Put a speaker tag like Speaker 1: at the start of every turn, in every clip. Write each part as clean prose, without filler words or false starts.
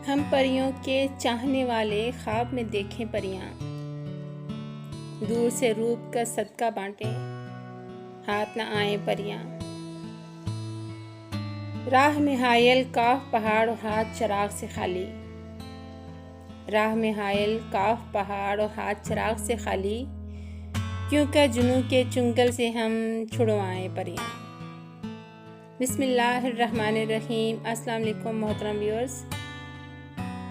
Speaker 1: हम परियों के चाहने वाले ख्वाब में देखें परियां, दूर से रूप का सदका बांटें, हाथ न आए परियां। राह में हायल काफ पहाड़ और हाथ चराग से खाली, राह में हायल काफ पहाड़ और हाथ चराग से खाली, क्यों का जुनू के चुंगल से हम छुड़वाएं परियां। बिस्मिल्लाहिर्रहमानिर्रहीम। अस्सलाम वालेकुम मोहतरम व्यूअर्स,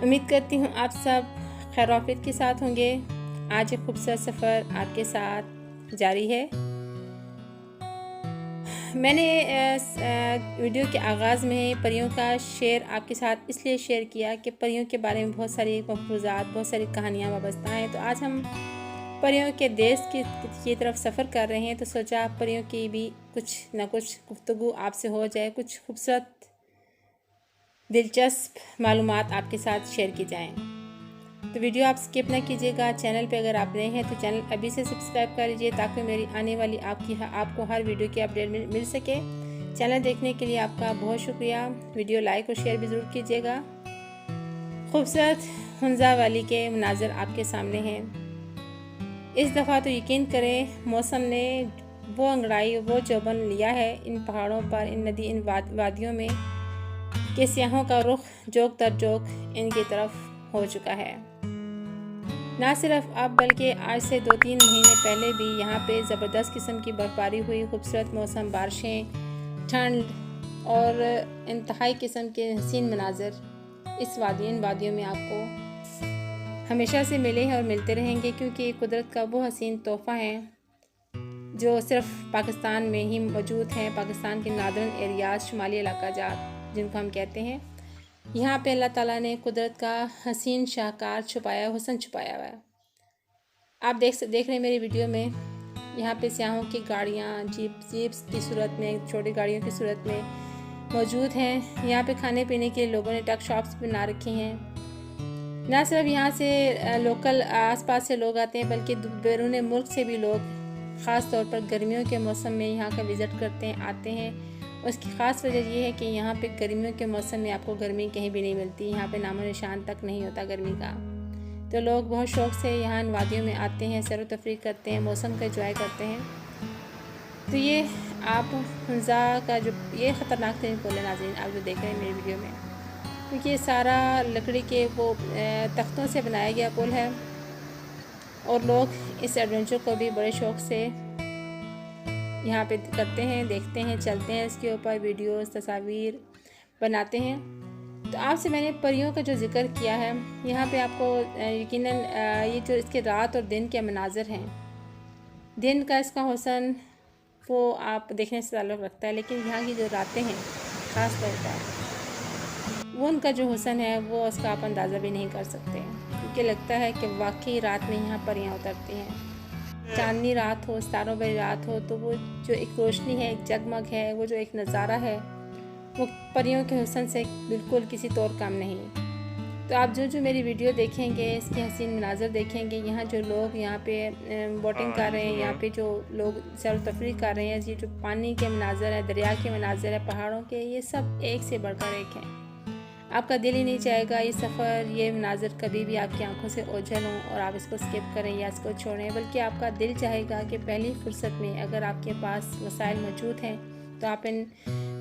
Speaker 1: उम्मीद करती हूँ आप सब खैर आफियत के साथ होंगे। आज एक खूबसूरत सफ़र आपके साथ जारी है। मैंने वीडियो के आगाज़ में परियों का शेर आपके साथ इसलिए शेयर किया कि परियों के बारे में बहुत सारी मफरूज़ात, बहुत सारी कहानियाँ वाबस्ता हैं। तो आज हम परियों के देश की तरफ सफ़र कर रहे हैं, तो सोचा परियों की भी कुछ ना कुछ गुफ्तगू आपसे हो जाए, कुछ खूबसूरत दिलचस्प मालूमात आपके साथ शेयर की जाएं। तो वीडियो आप स्किप ना कीजिएगा। चैनल पे अगर आप नए हैं तो चैनल अभी से सब्सक्राइब कर लीजिए ताकि मेरी आने वाली आपको हर वीडियो की अपडेट मिल सके। चैनल देखने के लिए आपका बहुत शुक्रिया। वीडियो लाइक और शेयर भी ज़रूर कीजिएगा। खूबसूरत हुंजा वैली के मनाज़र आपके सामने हैं। इस दफ़ा तो यकीन करें मौसम ने वो अंगड़ाई, वो चौबन लिया है इन पहाड़ों पर, इन नदी, इन वादियों में कि सियाहों का रुख जोक तर जोक इनकी तरफ हो चुका है। ना सिर्फ अब बल्कि आज से 2-3 महीने पहले भी यहाँ पे ज़बरदस्त किस्म की बर्फबारी हुई। खूबसूरत मौसम, बारिशें, ठंड और इंतहाई किस्म के हसीन मनाज़र इन वादियों में आपको हमेशा से मिले हैं और मिलते रहेंगे, क्योंकि कुदरत का वो हसीन तोहफ़ा है जो सिर्फ पाकिस्तान में ही मौजूद हैं। पाकिस्तान के नादरन एरियाज, शुमाली इलाका जात जिनको हम कहते हैं, यहाँ पे अल्लाह ताला ने कुदरत का हसीन शाहकार हुसन छुपाया हुआ है। आप देख रहे हैं मेरी वीडियो में, यहाँ पे सियाहों की गाड़ियाँ जीप्स की सूरत में, छोटी गाड़ियों की सूरत में मौजूद हैं। यहाँ पे खाने पीने के लोगों ने टक शॉप्स बना रखी हैं। ना सिर्फ यहाँ से लोकल आसपास से लोग आते हैं, बल्कि बैरून मुल्क से भी लोग ख़ास तौर पर गर्मियों के मौसम में यहाँ का विज़िट करते हैं, आते हैं। उसकी ख़ास वजह ये है कि यहाँ पे गर्मियों के मौसम में आपको गर्मी कहीं भी नहीं मिलती। यहाँ पे नामो निशान तक नहीं होता गर्मी का। तो लोग बहुत शौक़ से यहाँ इन वादियों में आते हैं, सैर व तफरीह करते हैं, मौसम का एंजॉय करते हैं। तो ये आप हुंजा का जो ये ख़तरनाक तरीन पुल है नाज़रीन, आप जो देख रहे हैं मेरी वीडियो में, क्योंकि ये सारा लकड़ी के वो तख्तों से बनाया गया पुल है और लोग इस एडवेंचर को भी बड़े शौक़ से यहाँ पे करते हैं, देखते हैं, चलते हैं, इसके ऊपर वीडियोस, तस्वीर बनाते हैं। तो आपसे मैंने परियों का जो जिक्र किया है, यहाँ पे आपको यकीनन ये जो इसके रात और दिन के मनाज़र हैं, दिन का इसका हुस्न वो आप देखने से ताल्लुक़ रखता है, लेकिन यहाँ की जो रातें हैं ख़ास तौर पर वो उनका जो हुस्न है वो उसका आप अंदाज़ा भी नहीं कर सकते, क्योंकि लगता है कि वाकई रात में यहाँ परियाँ उतरती हैं। चांदनी रात हो, सितारों भरी रात हो, तो वो जो एक रोशनी है, एक जगमग है, वो जो एक नज़ारा है, वो परियों के हुस्न से बिल्कुल किसी तौर कम नहीं। तो आप जो मेरी वीडियो देखेंगे, इसके हसीन मनाज़र देखेंगे, यहाँ जो लोग यहाँ पे बोटिंग कर रहे हैं, यहाँ पे जो लोग सैर व तफरीह कर रहे हैं, ये जो पानी के मनाज़र है, दरिया के मनाज़र है, पहाड़ों के, ये सब एक से बढ़कर एक हैं। आपका दिल ही नहीं चाहेगा ये सफ़र, ये मनाज़र कभी भी आपकी आंखों से ओझल हों और आप इसको स्किप करें या इसको छोड़ें, बल्कि आपका दिल चाहेगा कि पहली फ़ुर्सत में अगर आपके पास वसाइल मौजूद हैं तो आप इन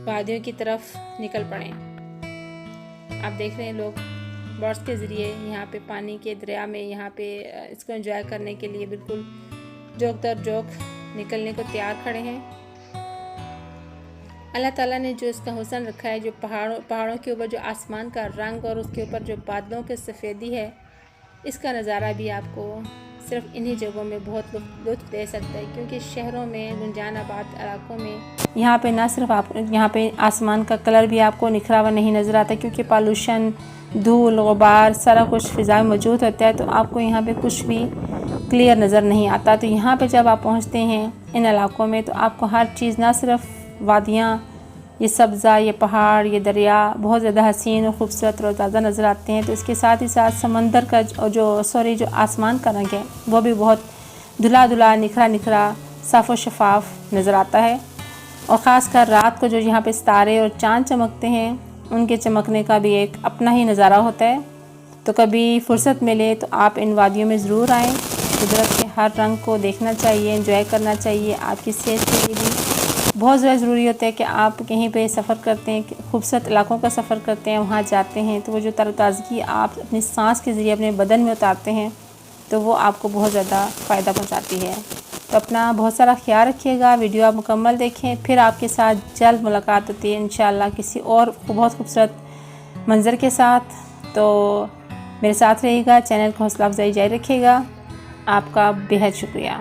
Speaker 1: वादियों की तरफ निकल पड़ें। आप देख रहे हैं लोग बोट्स के ज़रिए यहाँ पे पानी के दरिया में यहाँ पे इसको एंजॉय करने के लिए बिल्कुल जोक दर जोक निकलने को तैयार खड़े हैं। अल्लाह ताला ने जो इसका हुस्न रखा है, जो पहाड़ों के ऊपर जो आसमान का रंग और उसके ऊपर जो बादलों की सफ़ेदी है, इसका नज़ारा भी आपको सिर्फ इन्हीं जगहों में बहुत लुत्फ़ दे सकता है, क्योंकि शहरों में, गुंजान आबाद इलाकों में यहाँ पे ना सिर्फ आप यहाँ पे आसमान का कलर भी आपको निखरा हुआ नहीं नज़र आता, क्योंकि पॉल्यूशन, धूल, गुबार, सारा कुछ फ़िज़ा में मौजूद होता है, तो आपको यहाँ पे कुछ भी क्लियर नज़र नहीं आता। तो यहाँ पे जब आप पहुँचते हैं इन इलाकों में, तो आपको हर चीज़, ना सिर्फ वादियाँ, ये सब्ज़ा, ये पहाड़, ये दरिया बहुत ज़्यादा हसीन और ख़ूबसूरत और ताज़ा नज़र आते हैं। तो इसके साथ ही साथ समंदर का जो आसमान का रंग है वो भी बहुत धुला निखरा साफ़ और शफाफ नज़र आता है। और ख़ासकर रात को जो यहाँ पे सितारे और चाँद चमकते हैं, उनके चमकने का भी एक अपना ही नज़ारा होता है। तो कभी फुर्सत मिले तो आप इन वादियों में ज़रूर आएँ। कुदरत के हर रंग को देखना चाहिए, एंजॉय करना चाहिए। आपकी सेहत के लिए भी बहुत ज़्यादा ज़रूरी होता है कि आप कहीं पे सफ़र करते हैं, खूबसूरत इलाकों का सफ़र करते हैं, वहाँ जाते हैं तो वो जो तरोताज़गी आप अपनी सांस के ज़रिए अपने बदन में उतारते हैं तो वो आपको बहुत ज़्यादा फ़ायदा पहुँचाती है। तो अपना बहुत सारा ख्याल रखिएगा। वीडियो आप मुकम्मल देखें, फिर आपके साथ जल्द मुलाकात होती है इंशाअल्लाह किसी और बहुत खूबसूरत मंज़र के साथ। तो मेरे साथ रहिएगा, चैनल को हौसला अफजाई जारी रखिएगा। आपका बेहद शुक्रिया।